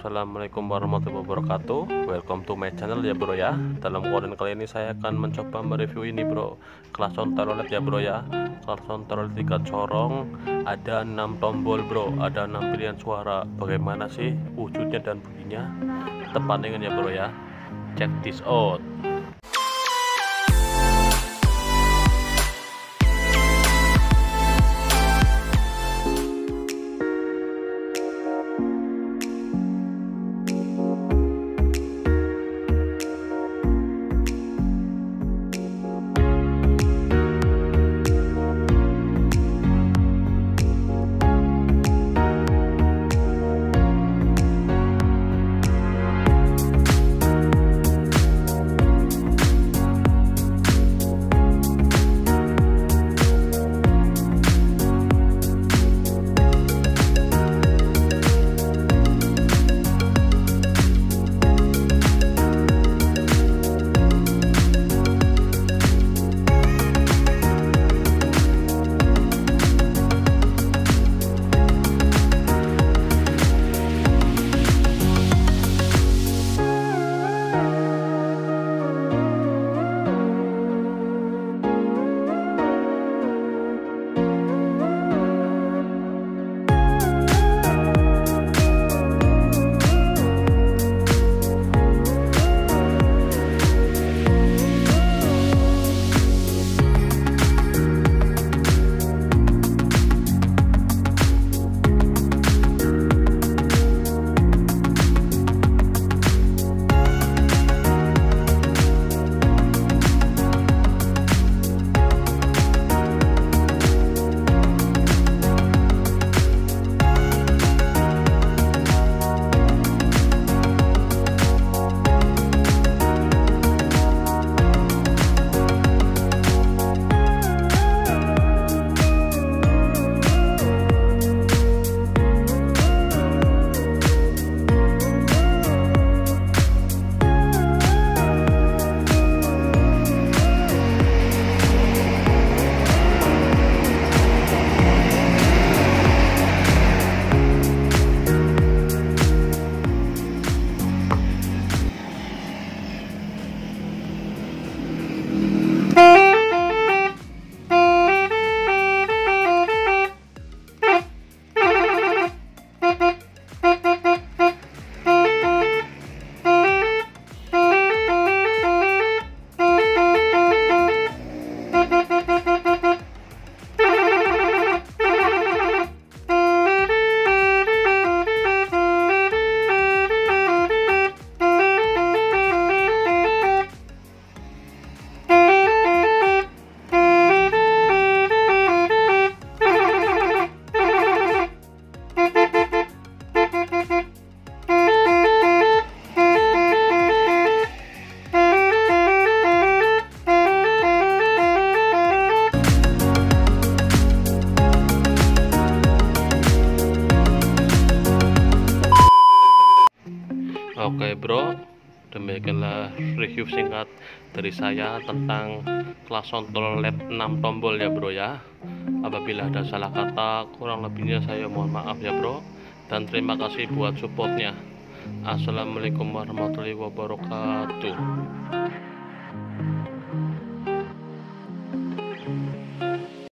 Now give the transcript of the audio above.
Assalamualaikum warahmatullahi wabarakatuh. Welcome to my channel ya bro ya. Dalam konten kali ini saya akan mencoba mereview ini bro, Klakson Telolet ya bro ya. Klakson Telolet 3 corong, ada 6 tombol bro, ada 6 pilihan suara. Bagaimana sih wujudnya dan bunyinya? Tepatnya ya bro ya. Check this out. Oke bro, demikianlah review singkat dari saya tentang Klakson Telolet 6 tombol ya bro ya. Apabila ada salah kata, kurang lebihnya saya mohon maaf ya bro. Dan terima kasih buat supportnya. Assalamualaikum warahmatullahi wabarakatuh.